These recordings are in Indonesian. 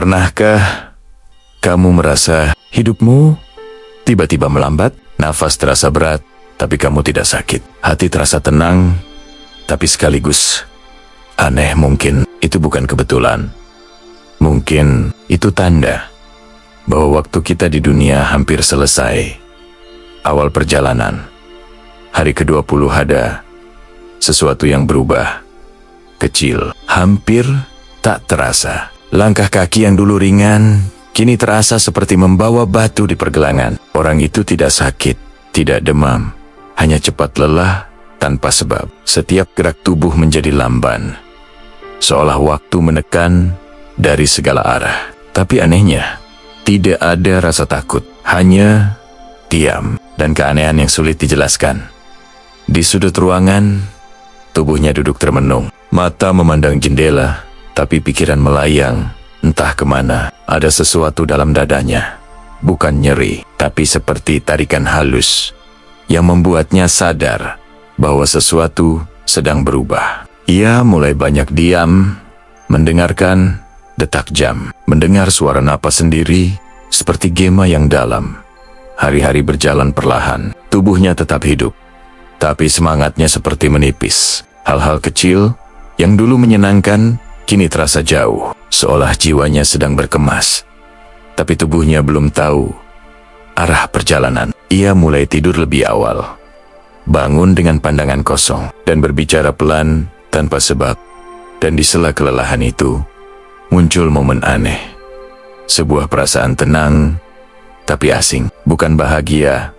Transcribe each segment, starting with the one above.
Pernahkah kamu merasa hidupmu tiba-tiba melambat? Nafas terasa berat, tapi kamu tidak sakit. Hati terasa tenang, tapi sekaligus aneh. Mungkin itu bukan kebetulan. Mungkin itu tanda bahwa waktu kita di dunia hampir selesai. Awal perjalanan, hari ke-20 ada sesuatu yang berubah. Kecil, hampir tak terasa. Langkah kaki yang dulu ringan, kini terasa seperti membawa batu di pergelangan. Orang itu tidak sakit, tidak demam, hanya cepat lelah tanpa sebab. Setiap gerak tubuh menjadi lamban, seolah waktu menekan dari segala arah. Tapi anehnya, tidak ada rasa takut, hanya diam dan keanehan yang sulit dijelaskan. Di sudut ruangan, tubuhnya duduk termenung. Mata memandang jendela, tapi pikiran melayang entah kemana. Ada sesuatu dalam dadanya, bukan nyeri, tapi seperti tarikan halus yang membuatnya sadar bahwa sesuatu sedang berubah. Ia mulai banyak diam, mendengarkan detak jam, mendengar suara napas sendiri seperti gema yang dalam. Hari-hari berjalan perlahan, tubuhnya tetap hidup, tapi semangatnya seperti menipis. Hal-hal kecil yang dulu menyenangkan kini terasa jauh, seolah jiwanya sedang berkemas. Tapi tubuhnya belum tahu arah perjalanan. Ia mulai tidur lebih awal, bangun dengan pandangan kosong, dan berbicara pelan tanpa sebab. Dan di sela kelelahan itu, muncul momen aneh. Sebuah perasaan tenang, tapi asing. Bukan bahagia,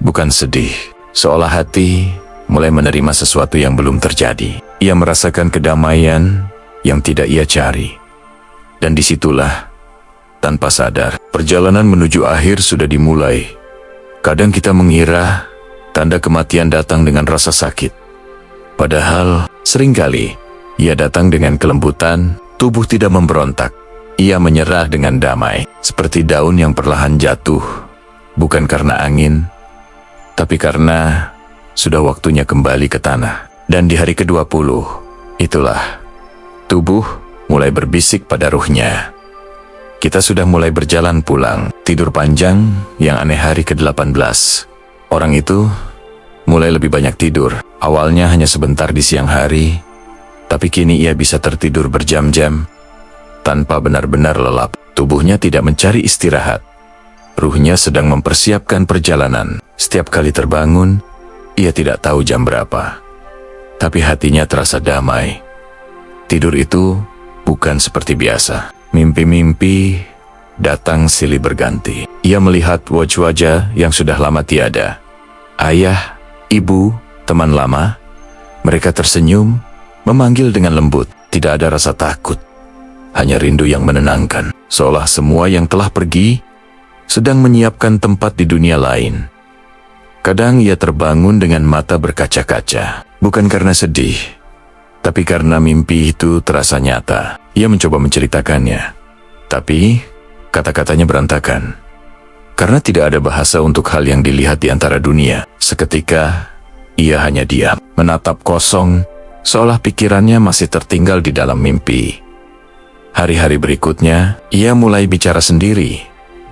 bukan sedih. Seolah hati mulai menerima sesuatu yang belum terjadi. Ia merasakan kedamaian yang tidak ia cari. Dan disitulah, tanpa sadar, perjalanan menuju akhir sudah dimulai. Kadang kita mengira tanda kematian datang dengan rasa sakit. Padahal, seringkali ia datang dengan kelembutan. Tubuh tidak memberontak. Ia menyerah dengan damai, seperti daun yang perlahan jatuh, bukan karena angin, tapi karena sudah waktunya kembali ke tanah. Dan di hari ke-20, itulah, tubuh mulai berbisik pada ruhnya. Kita sudah mulai berjalan pulang, tidur panjang yang aneh. Hari ke-18, orang itu mulai lebih banyak tidur. Awalnya hanya sebentar di siang hari, tapi kini ia bisa tertidur berjam-jam tanpa benar-benar lelap. Tubuhnya tidak mencari istirahat. Ruhnya sedang mempersiapkan perjalanan. Setiap kali terbangun, ia tidak tahu jam berapa, tapi hatinya terasa damai. Tidur itu bukan seperti biasa. Mimpi-mimpi datang silih berganti. Ia melihat wajah-wajah yang sudah lama tiada. Ayah, ibu, teman lama. Mereka tersenyum, memanggil dengan lembut. Tidak ada rasa takut, hanya rindu yang menenangkan. Seolah semua yang telah pergi sedang menyiapkan tempat di dunia lain. Kadang ia terbangun dengan mata berkaca-kaca, bukan karena sedih, tapi karena mimpi itu terasa nyata. Ia mencoba menceritakannya, tapi kata-katanya berantakan, karena tidak ada bahasa untuk hal yang dilihat di antara dunia. Seketika, ia hanya diam, menatap kosong, seolah pikirannya masih tertinggal di dalam mimpi. Hari-hari berikutnya, ia mulai bicara sendiri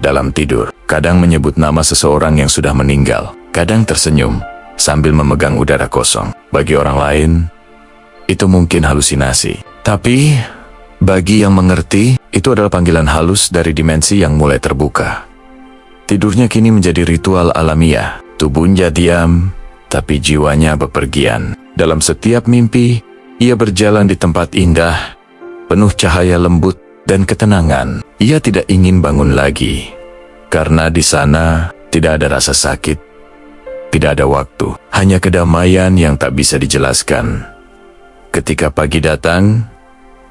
dalam tidur. Kadang menyebut nama seseorang yang sudah meninggal, kadang tersenyum sambil memegang udara kosong. Bagi orang lain, itu mungkin halusinasi. Tapi, bagi yang mengerti, itu adalah panggilan halus dari dimensi yang mulai terbuka. Tidurnya kini menjadi ritual alamiah. Tubuhnya diam, tapi jiwanya bepergian. Dalam setiap mimpi, ia berjalan di tempat indah, penuh cahaya lembut dan ketenangan. Ia tidak ingin bangun lagi, karena di sana tidak ada rasa sakit, tidak ada waktu, hanya kedamaian yang tak bisa dijelaskan. Ketika pagi datang,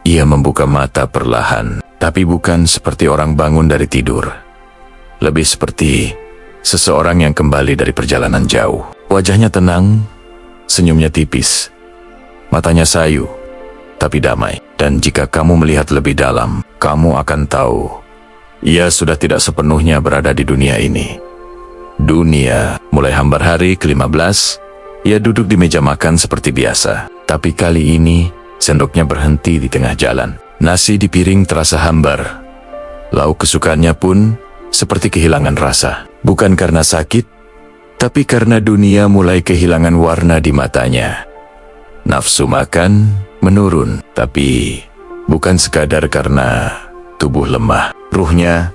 ia membuka mata perlahan, tapi bukan seperti orang bangun dari tidur. Lebih seperti seseorang yang kembali dari perjalanan jauh. Wajahnya tenang, senyumnya tipis, matanya sayu, tapi damai. Dan jika kamu melihat lebih dalam, kamu akan tahu, ia sudah tidak sepenuhnya berada di dunia ini. Dunia. Mulai hambar hari ke-15, ia duduk di meja makan seperti biasa. Tapi kali ini, sendoknya berhenti di tengah jalan. Nasi di piring terasa hambar, Lauk kesukaannya pun seperti kehilangan rasa. Bukan karena sakit, tapi karena dunia mulai kehilangan warna di matanya. Nafsu makan menurun, tapi bukan sekadar karena tubuh lemah. Ruhnya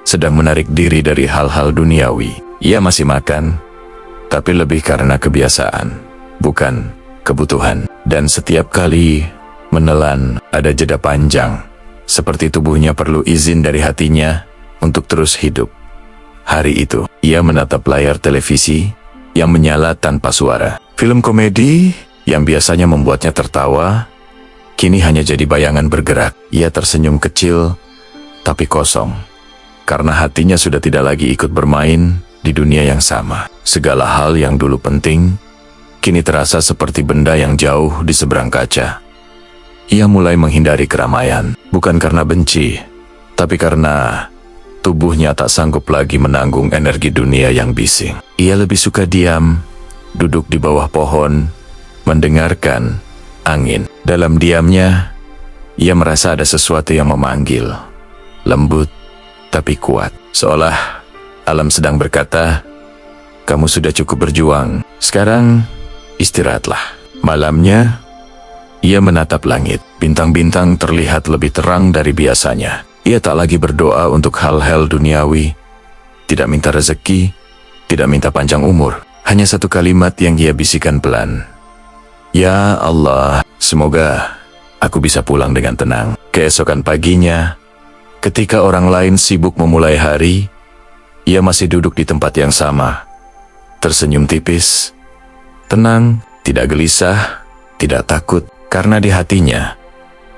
sedang menarik diri dari hal-hal duniawi. Ia masih makan, tapi lebih karena kebiasaan, bukan kebutuhan. Dan setiap kali menelan ada jeda panjang, seperti tubuhnya perlu izin dari hatinya untuk terus hidup. Hari itu, ia menatap layar televisi yang menyala tanpa suara. Film komedi yang biasanya membuatnya tertawa, kini hanya jadi bayangan bergerak. Ia tersenyum kecil, tapi kosong. Karena hatinya sudah tidak lagi ikut bermain di dunia yang sama. Segala hal yang dulu penting, kini terasa seperti benda yang jauh di seberang kaca. Ia mulai menghindari keramaian, bukan karena benci, tapi karena tubuhnya tak sanggup lagi menanggung energi dunia yang bising. Ia lebih suka diam, duduk di bawah pohon, mendengarkan angin. Dalam diamnya, ia merasa ada sesuatu yang memanggil, lembut tapi kuat. Seolah alam sedang berkata, "Kamu sudah cukup berjuang, sekarang istirahatlah." Malamnya, ia menatap langit. Bintang-bintang terlihat lebih terang dari biasanya. Ia tak lagi berdoa untuk hal-hal duniawi, tidak minta rezeki, tidak minta panjang umur. Hanya satu kalimat yang ia bisikan pelan. "Ya Allah, semoga aku bisa pulang dengan tenang." Keesokan paginya, ketika orang lain sibuk memulai hari, ia masih duduk di tempat yang sama. Tersenyum tipis, tenang, tidak gelisah, tidak takut. Karena di hatinya,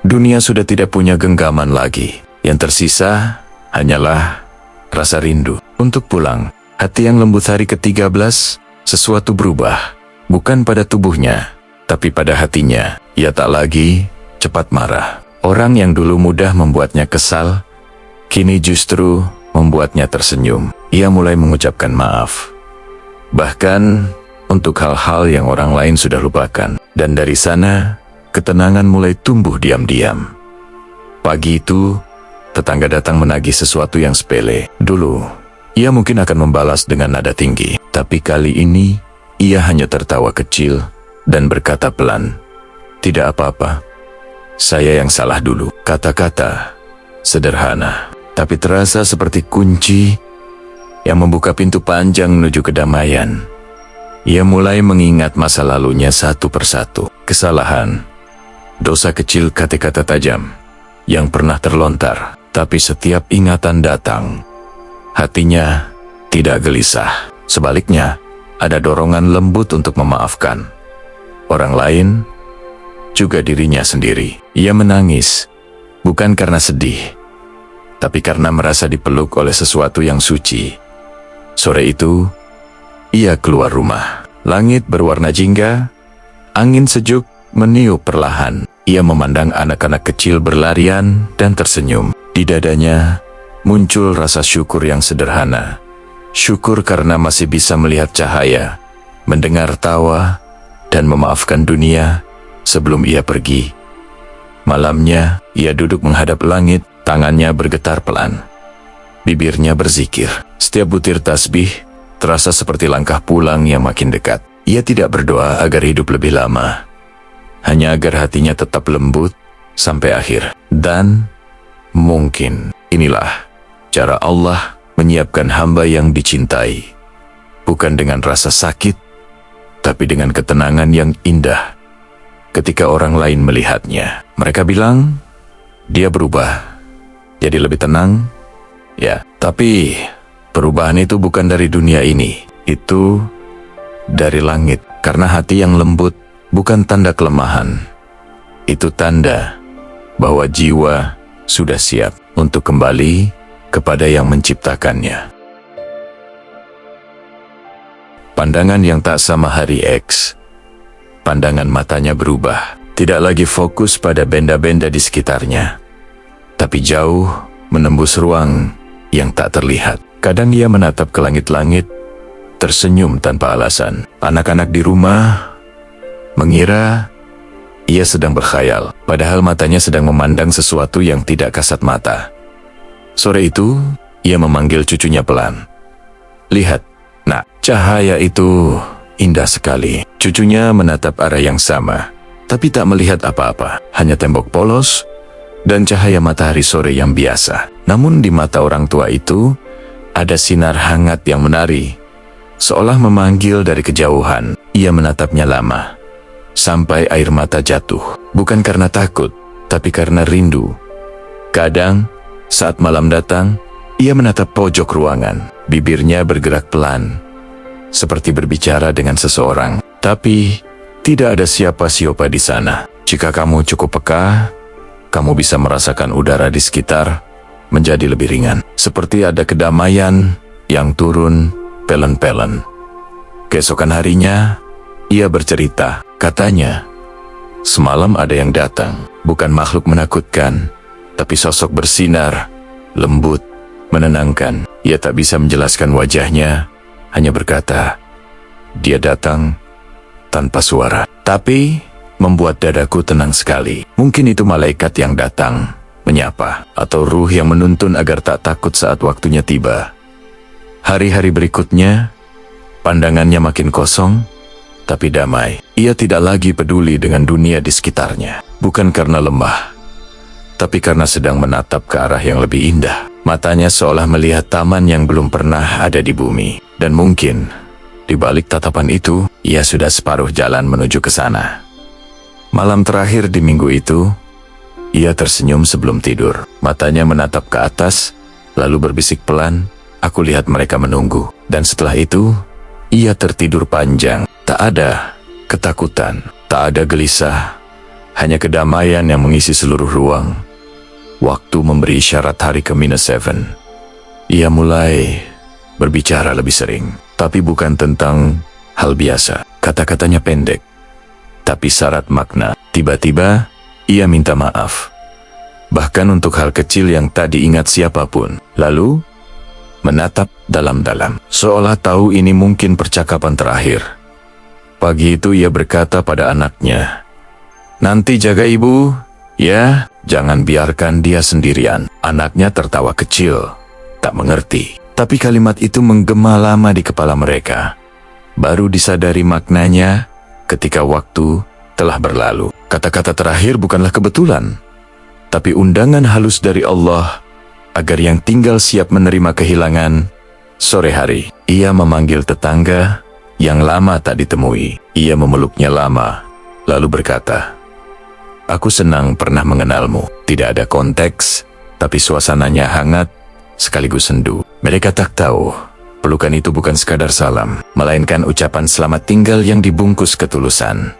dunia sudah tidak punya genggaman lagi. Yang tersisa hanyalah rasa rindu untuk pulang. Hati yang lembut hari ke-13, sesuatu berubah. Bukan pada tubuhnya, tapi pada hatinya. Ia tak lagi cepat marah. Orang yang dulu mudah membuatnya kesal, kini justru membuatnya tersenyum. Ia mulai mengucapkan maaf. Bahkan untuk hal-hal yang orang lain sudah lupakan. Dan dari sana, ketenangan mulai tumbuh diam-diam. Pagi itu, tetangga datang menagih sesuatu yang sepele. Dulu, ia mungkin akan membalas dengan nada tinggi. Tapi kali ini, ia hanya tertawa kecil dan berkata pelan, "Tidak apa-apa, saya yang salah dulu." Kata-kata sederhana, tapi terasa seperti kunci yang membuka pintu panjang menuju kedamaian. Ia mulai mengingat masa lalunya satu persatu. Kesalahan, dosa kecil, kata-kata tajam yang pernah terlontar. Tapi setiap ingatan datang, hatinya tidak gelisah. Sebaliknya, ada dorongan lembut untuk memaafkan orang lain, juga dirinya sendiri. Ia menangis, bukan karena sedih, tapi karena merasa dipeluk oleh sesuatu yang suci. Sore itu, ia keluar rumah. Langit berwarna jingga, angin sejuk meniup perlahan. Ia memandang anak-anak kecil berlarian dan tersenyum. Di dadanya muncul rasa syukur yang sederhana. Syukur karena masih bisa melihat cahaya, mendengar tawa, dan memaafkan dunia sebelum ia pergi. Malamnya, ia duduk menghadap langit, tangannya bergetar pelan. Bibirnya berzikir. Setiap butir tasbih terasa seperti langkah pulang yang makin dekat. Ia tidak berdoa agar hidup lebih lama, hanya agar hatinya tetap lembut sampai akhir. Dan mungkin inilah cara Allah menyiapkan hamba yang dicintai. Bukan dengan rasa sakit, tapi dengan ketenangan yang indah. Ketika orang lain melihatnya, mereka bilang, "Dia berubah, jadi lebih tenang." Ya, tapi perubahan itu bukan dari dunia ini. Itu dari langit. Karena hati yang lembut bukan tanda kelemahan. Itu tanda bahwa jiwa sudah siap untuk kembali kepada yang menciptakannya. Pandangan yang tak sama hari X. Pandangan matanya berubah. Tidak lagi fokus pada benda-benda di sekitarnya, tapi jauh menembus ruang yang tak terlihat. Kadang ia menatap ke langit-langit, tersenyum tanpa alasan. Anak-anak di rumah mengira ia sedang berkhayal, padahal matanya sedang memandang sesuatu yang tidak kasat mata. Sore itu, ia memanggil cucunya pelan. Lihat, nak, cahaya itu indah sekali. Cucunya menatap arah yang sama, tapi tak melihat apa-apa. Hanya tembok polos dan cahaya matahari sore yang biasa. Namun di mata orang tua itu, ada sinar hangat yang menari. Seolah memanggil dari kejauhan, ia menatapnya lama. Sampai air mata jatuh. Bukan karena takut, tapi karena rindu. Kadang, saat malam datang, ia menatap pojok ruangan. Bibirnya bergerak pelan, seperti berbicara dengan seseorang. Tapi, tidak ada siapa-siapa di sana. Jika kamu cukup peka, kamu bisa merasakan udara di sekitar menjadi lebih ringan. Seperti ada kedamaian yang turun pelan-pelan. Keesokan harinya, ia bercerita. Katanya, semalam ada yang datang. Bukan makhluk menakutkan, tapi sosok bersinar, lembut, menenangkan. Ia tak bisa menjelaskan wajahnya, hanya berkata, dia datang tanpa suara. Tapi, membuat dadaku tenang sekali. Mungkin itu malaikat yang datang, menyapa, atau ruh yang menuntun agar tak takut saat waktunya tiba. Hari-hari berikutnya, pandangannya makin kosong, tapi damai. Ia tidak lagi peduli dengan dunia di sekitarnya. Bukan karena lemah, tapi karena sedang menatap ke arah yang lebih indah. Matanya seolah melihat taman yang belum pernah ada di bumi. Dan mungkin, di balik tatapan itu, ia sudah separuh jalan menuju ke sana. Malam terakhir di minggu itu, ia tersenyum sebelum tidur. Matanya menatap ke atas, lalu berbisik pelan, aku lihat mereka menunggu. Dan setelah itu, ia tertidur panjang. Tak ada ketakutan, tak ada gelisah, hanya kedamaian yang mengisi seluruh ruang. Waktu memberi isyarat hari ke-7. Ia mulai berbicara lebih sering, tapi bukan tentang hal biasa. Kata-katanya pendek, tapi syarat makna. Tiba-tiba, ia minta maaf. Bahkan untuk hal kecil yang tak diingat siapapun. Lalu, menatap dalam-dalam, seolah tahu ini mungkin percakapan terakhir. Pagi itu ia berkata pada anaknya, nanti jaga ibu, ya, jangan biarkan dia sendirian. Anaknya tertawa kecil, tak mengerti. Tapi kalimat itu menggema lama di kepala mereka. Baru disadari maknanya ketika waktu telah berlalu. Kata-kata terakhir bukanlah kebetulan, tapi undangan halus dari Allah agar yang tinggal siap menerima kehilangan. Sore hari, ia memanggil tetangga yang lama tak ditemui. Ia memeluknya lama, lalu berkata, aku senang pernah mengenalmu. Tidak ada konteks, tapi suasananya hangat, sekaligus sendu. Mereka tak tahu, pelukan itu bukan sekadar salam, melainkan ucapan selamat tinggal yang dibungkus ketulusan.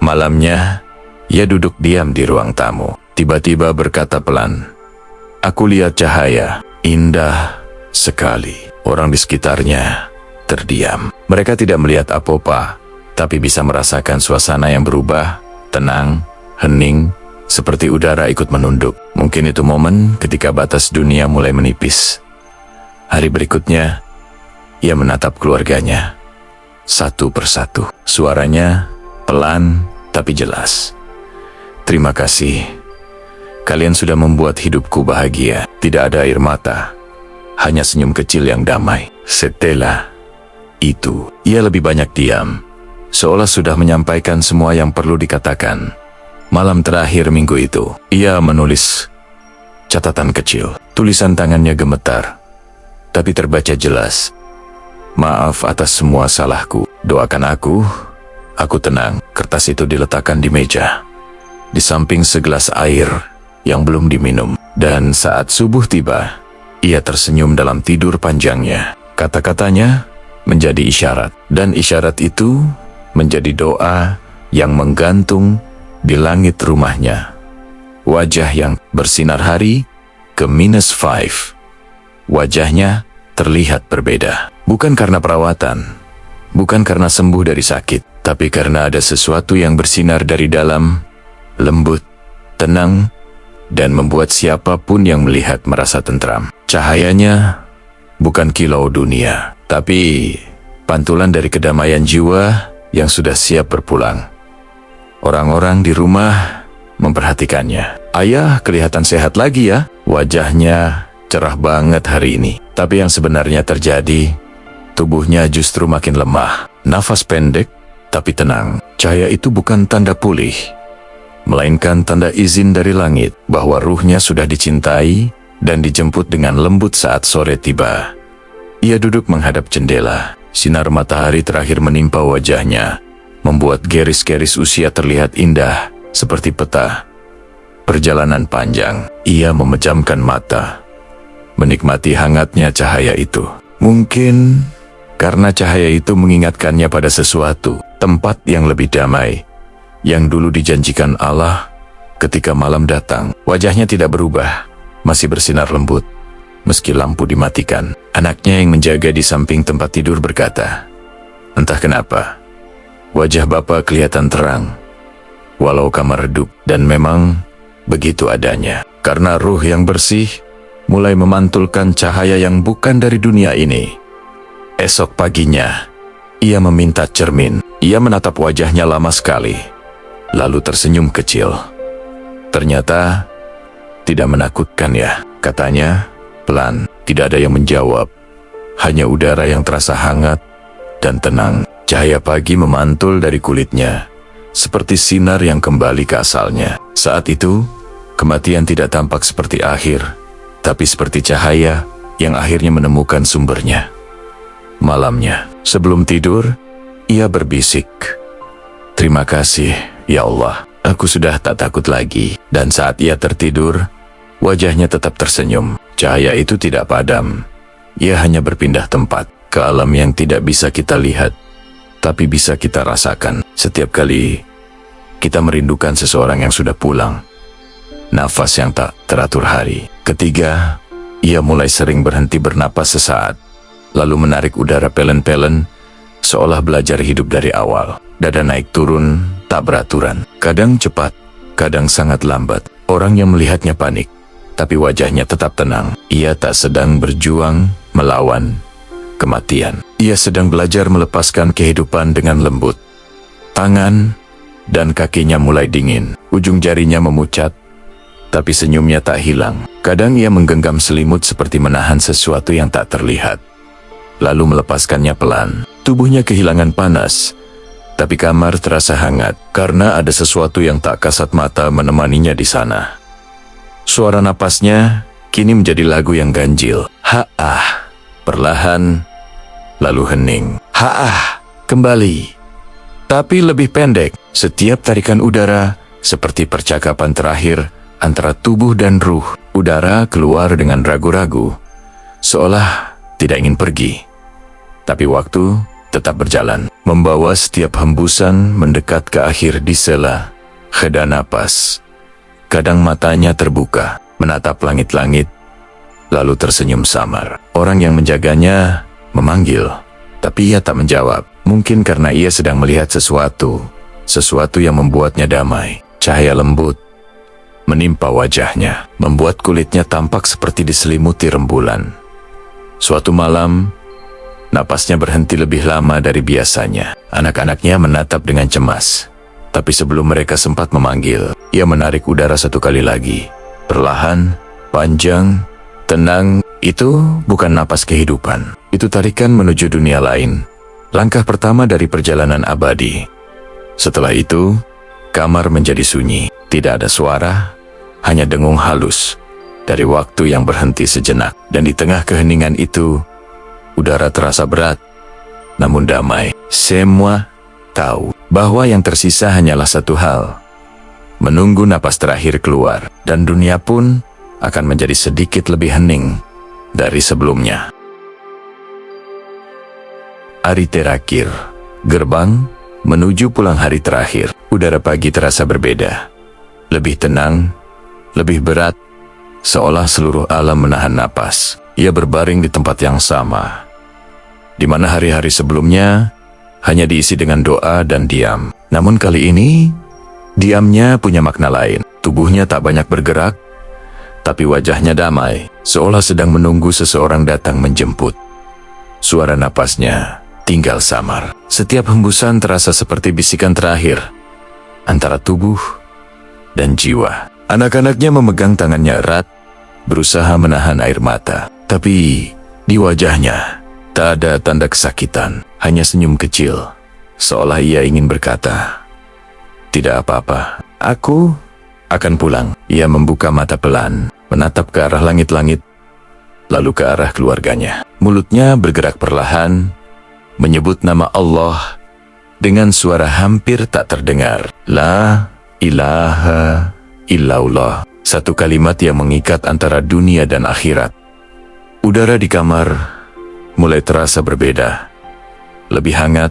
Malamnya, ia duduk diam di ruang tamu. Tiba-tiba berkata pelan, aku lihat cahaya, indah sekali. Orang di sekitarnya terdiam. Mereka tidak melihat apa-apa, tapi bisa merasakan suasana yang berubah, tenang, hening, seperti udara ikut menunduk. Mungkin itu momen ketika batas dunia mulai menipis. Hari berikutnya, ia menatap keluarganya. Satu persatu. Suaranya pelan tapi jelas. Terima kasih. Kalian sudah membuat hidupku bahagia. Tidak ada air mata, hanya senyum kecil yang damai. Setelah itu, ia lebih banyak diam, seolah sudah menyampaikan semua yang perlu dikatakan. Malam terakhir minggu itu, ia menulis catatan kecil. Tulisan tangannya gemetar, tapi terbaca jelas. Maaf atas semua salahku. Doakan aku tenang. Kertas itu diletakkan di meja, di samping segelas air yang belum diminum. Dan saat subuh tiba, ia tersenyum dalam tidur panjangnya. Kata-katanya menjadi isyarat, dan isyarat itu menjadi doa yang menggantung di langit rumahnya. Wajah yang bersinar hari ke-5. Wajahnya terlihat berbeda. Bukan karena perawatan, bukan karena sembuh dari sakit, tapi karena ada sesuatu yang bersinar dari dalam, lembut, tenang, dan membuat siapapun yang melihat merasa tentram. Cahayanya bukan kilau dunia, tapi pantulan dari kedamaian jiwa yang sudah siap berpulang. Orang-orang di rumah memperhatikannya. Ayah kelihatan sehat lagi ya. Wajahnya cerah banget hari ini. Tapi yang sebenarnya terjadi, tubuhnya justru makin lemah. Nafas pendek, tapi tenang. Cahaya itu bukan tanda pulih, melainkan tanda izin dari langit bahwa ruhnya sudah dicintai dan dijemput dengan lembut saat sore tiba. Ia duduk menghadap jendela. Sinar matahari terakhir menimpa wajahnya, membuat garis-garis usia terlihat indah seperti peta perjalanan panjang. Ia memejamkan mata, menikmati hangatnya cahaya itu. Mungkin karena cahaya itu mengingatkannya pada sesuatu, tempat yang lebih damai, yang dulu dijanjikan Allah ketika malam datang. Wajahnya tidak berubah, masih bersinar lembut. Meski lampu dimatikan, anaknya yang menjaga di samping tempat tidur berkata, "Entah kenapa, wajah Bapak kelihatan terang, walau kamar redup." Dan memang begitu adanya, karena ruh yang bersih mulai memantulkan cahaya yang bukan dari dunia ini. Esok paginya, ia meminta cermin. Ia menatap wajahnya lama sekali, lalu tersenyum kecil. "Ternyata tidak menakutkan ya," katanya pelan. Tidak ada yang menjawab, hanya udara yang terasa hangat dan tenang. Cahaya pagi memantul dari kulitnya, seperti sinar yang kembali ke asalnya. Saat itu, kematian tidak tampak seperti akhir, tapi seperti cahaya yang akhirnya menemukan sumbernya. Malamnya, sebelum tidur, ia berbisik, "Terima kasih, ya Allah, aku sudah tak takut lagi." Dan saat ia tertidur, wajahnya tetap tersenyum. Cahaya itu tidak padam. Ia hanya berpindah tempat ke alam yang tidak bisa kita lihat, tapi bisa kita rasakan. Setiap kali kita merindukan seseorang yang sudah pulang, nafas yang tak teratur hari. Ketiga, ia mulai sering berhenti bernapas sesaat, lalu menarik udara pelen-pelen, seolah belajar hidup dari awal. Dada naik turun, tak beraturan. Kadang cepat, kadang sangat lambat. Orang yang melihatnya panik, tapi wajahnya tetap tenang. Ia tak sedang berjuang melawan kematian. Ia sedang belajar melepaskan kehidupan dengan lembut. Tangan dan kakinya mulai dingin. Ujung jarinya memucat, tapi senyumnya tak hilang. Kadang ia menggenggam selimut seperti menahan sesuatu yang tak terlihat, lalu melepaskannya pelan. Tubuhnya kehilangan panas, tapi kamar terasa hangat karena ada sesuatu yang tak kasat mata menemaninya di sana. Suara napasnya kini menjadi lagu yang ganjil. Ha-ah, perlahan, lalu hening. Ha-ah, kembali. Tapi lebih pendek. Setiap tarikan udara seperti percakapan terakhir antara tubuh dan ruh. Udara keluar dengan ragu-ragu, seolah tidak ingin pergi. Tapi waktu tetap berjalan, membawa setiap hembusan mendekat ke akhir di sela heda napas. Kadang matanya terbuka, menatap langit-langit, lalu tersenyum samar. Orang yang menjaganya memanggil, tapi ia tak menjawab. Mungkin karena ia sedang melihat sesuatu yang membuatnya damai. Cahaya lembut menimpa wajahnya, membuat kulitnya tampak seperti diselimuti rembulan. Suatu malam, napasnya berhenti lebih lama dari biasanya. Anak-anaknya menatap dengan cemas. Tapi sebelum mereka sempat memanggil, ia menarik udara satu kali lagi. Perlahan, panjang, tenang. Itu bukan napas kehidupan. Itu tarikan menuju dunia lain. Langkah pertama dari perjalanan abadi. Setelah itu, kamar menjadi sunyi. Tidak ada suara, hanya dengung halus dari waktu yang berhenti sejenak. Dan di tengah keheningan itu, udara terasa berat, namun damai. Semua tahu bahwa yang tersisa hanyalah satu hal: menunggu napas terakhir keluar, dan dunia pun akan menjadi sedikit lebih hening dari sebelumnya. Hari terakhir, gerbang menuju pulang hari terakhir. Udara pagi terasa berbeda, lebih tenang, lebih berat, seolah seluruh alam menahan napas. Ia berbaring di tempat yang sama, di mana hari-hari sebelumnya hanya diisi dengan doa dan diam. Namun kali ini, diamnya punya makna lain. Tubuhnya tak banyak bergerak, tapi wajahnya damai, seolah sedang menunggu seseorang datang menjemput. Suara napasnya tinggal samar. Setiap hembusan terasa seperti bisikan terakhir antara tubuh dan jiwa. Anak-anaknya memegang tangannya erat, berusaha menahan air mata. Tapi di wajahnya tak ada tanda kesakitan, hanya senyum kecil, seolah ia ingin berkata, "Tidak apa-apa, aku akan pulang." Ia membuka mata pelan, menatap ke arah langit-langit, lalu ke arah keluarganya. Mulutnya bergerak perlahan, menyebut nama Allah dengan suara hampir tak terdengar. La ilaha illallah. Satu kalimat yang mengikat antara dunia dan akhirat. Udara di kamar mulai terasa berbeda. Lebih hangat,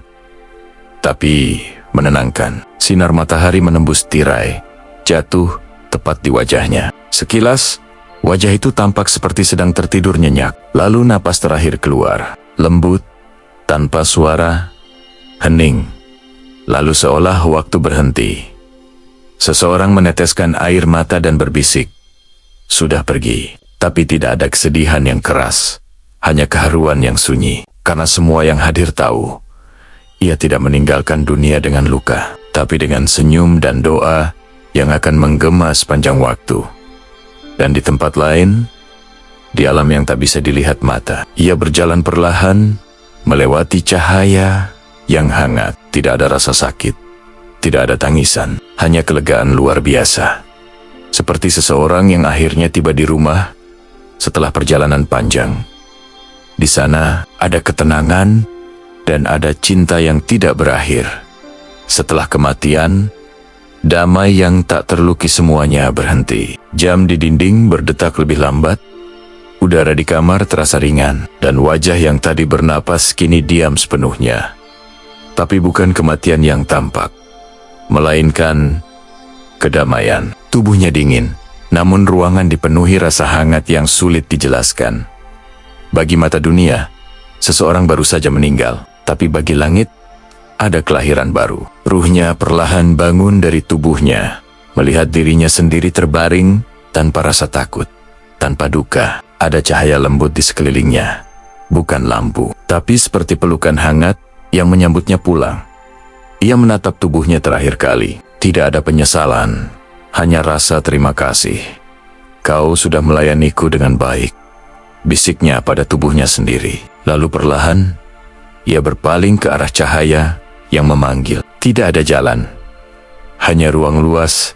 tapi menenangkan. Sinar matahari menembus tirai, jatuh tepat di wajahnya. Sekilas, wajah itu tampak seperti sedang tertidur nyenyak. Lalu napas terakhir keluar, lembut, tanpa suara, hening. Lalu seolah waktu berhenti. Seseorang meneteskan air mata dan berbisik, "Sudah pergi." Tapi tidak ada kesedihan yang keras, hanya keharuan yang sunyi. Karena semua yang hadir tahu, ia tidak meninggalkan dunia dengan luka, tapi dengan senyum dan doa yang akan menggema sepanjang waktu. Dan di tempat lain, di alam yang tak bisa dilihat mata, ia berjalan perlahan, melewati cahaya yang hangat. Tidak ada rasa sakit, tidak ada tangisan, hanya kelegaan luar biasa. Seperti seseorang yang akhirnya tiba di rumah setelah perjalanan panjang. Di sana ada ketenangan dan ada cinta yang tidak berakhir. Setelah kematian, damai yang tak terlukis semuanya berhenti. Jam di dinding berdetak lebih lambat, udara di kamar terasa ringan, dan wajah yang tadi bernapas kini diam sepenuhnya. Tapi bukan kematian yang tampak, melainkan kedamaian. Tubuhnya dingin, namun ruangan dipenuhi rasa hangat yang sulit dijelaskan. Bagi mata dunia, seseorang baru saja meninggal, tapi bagi langit, ada kelahiran baru. Ruhnya perlahan bangun dari tubuhnya, melihat dirinya sendiri terbaring tanpa rasa takut, tanpa duka. Ada cahaya lembut di sekelilingnya, bukan lampu, tapi seperti pelukan hangat yang menyambutnya pulang. Ia menatap tubuhnya terakhir kali, tidak ada penyesalan, hanya rasa terima kasih. "Kau sudah melayaniku dengan baik," bisiknya pada tubuhnya sendiri. Lalu perlahan, ia berpaling ke arah cahaya yang memanggil. Tidak ada jalan, hanya ruang luas,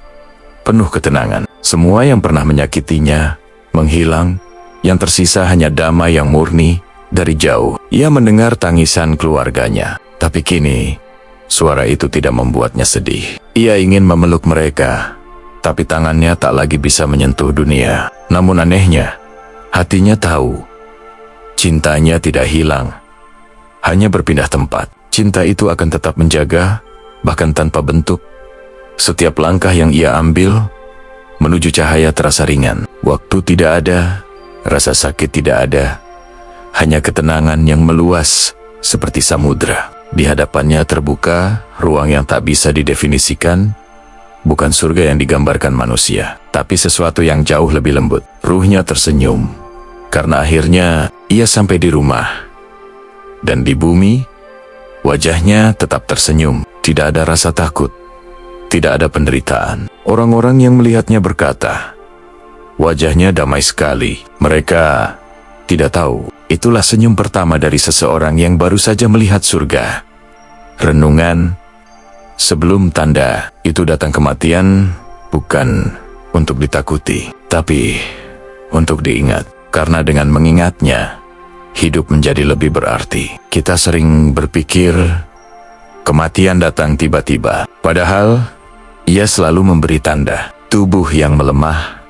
penuh ketenangan. Semua yang pernah menyakitinya menghilang, yang tersisa hanya damai yang murni. Dari jauh, ia mendengar tangisan keluarganya. Tapi kini, suara itu tidak membuatnya sedih. Ia ingin memeluk mereka, tapi tangannya tak lagi bisa menyentuh dunia. Namun anehnya, hatinya tahu, cintanya tidak hilang, hanya berpindah tempat. Cinta itu akan tetap menjaga, bahkan tanpa bentuk. Setiap langkah yang ia ambil, menuju cahaya terasa ringan. Waktu tidak ada, rasa sakit tidak ada, hanya ketenangan yang meluas seperti samudra. Di hadapannya terbuka ruang yang tak bisa didefinisikan. Bukan surga yang digambarkan manusia, tapi sesuatu yang jauh lebih lembut. Ruhnya tersenyum, karena akhirnya ia sampai di rumah. Dan di bumi, wajahnya tetap tersenyum. Tidak ada rasa takut, tidak ada penderitaan. Orang-orang yang melihatnya berkata, wajahnya damai sekali. Mereka tidak tahu, itulah senyum pertama dari seseorang yang baru saja melihat surga. Renungan. Sebelum tanda itu datang kematian, bukan untuk ditakuti, tapi untuk diingat. Karena dengan mengingatnya, hidup menjadi lebih berarti. Kita sering berpikir, kematian datang tiba-tiba. Padahal, ia selalu memberi tanda. Tubuh yang melemah,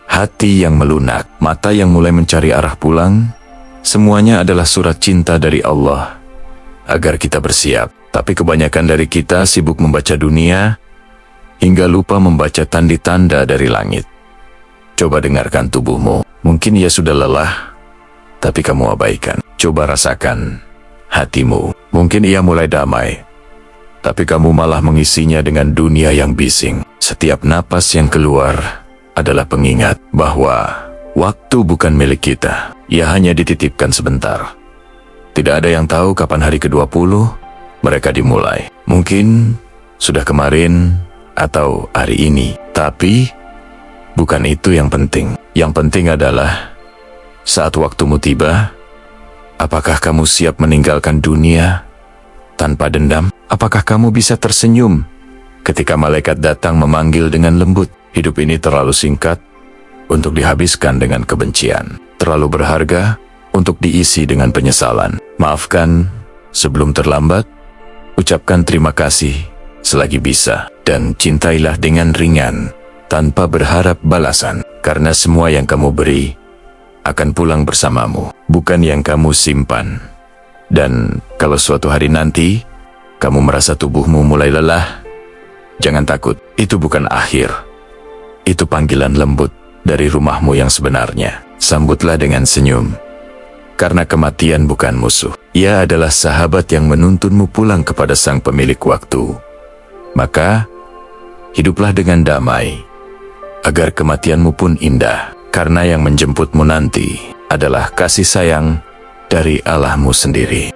hati yang melunak, mata yang mulai mencari arah pulang, semuanya adalah surat cinta dari Allah, agar kita bersiap. Tapi kebanyakan dari kita sibuk membaca dunia, hingga lupa membaca tanda-tanda dari langit. Coba dengarkan tubuhmu. Mungkin ia sudah lelah, tapi kamu abaikan. Coba rasakan hatimu. Mungkin ia mulai damai, tapi kamu malah mengisinya dengan dunia yang bising. Setiap napas yang keluar adalah pengingat bahwa waktu bukan milik kita. Ia hanya dititipkan sebentar. Tidak ada yang tahu kapan hari ke-20 mereka dimulai. Mungkin sudah kemarin atau hari ini. Tapi Bukan itu yang penting. Yang penting adalah saat waktumu tiba, apakah kamu siap meninggalkan dunia tanpa dendam? Apakah kamu bisa tersenyum ketika malaikat datang memanggil dengan lembut? Hidup ini terlalu singkat untuk dihabiskan dengan kebencian, terlalu berharga untuk diisi dengan penyesalan. Maafkan sebelum terlambat, ucapkan terima kasih selagi bisa, dan cintailah dengan ringan tanpa berharap balasan, karena semua yang kamu beri akan pulang bersamamu, bukan yang kamu simpan. Dan kalau suatu hari nanti kamu merasa tubuhmu mulai lelah, jangan takut, itu bukan akhir. Itu panggilan lembut dari rumahmu yang sebenarnya. Sambutlah dengan senyum, karena kematian bukan musuh. Ia adalah sahabat yang menuntunmu pulang kepada sang pemilik waktu. Maka, hiduplah dengan damai, agar kematianmu pun indah, karena yang menjemputmu nanti adalah kasih sayang dari Allahmu sendiri.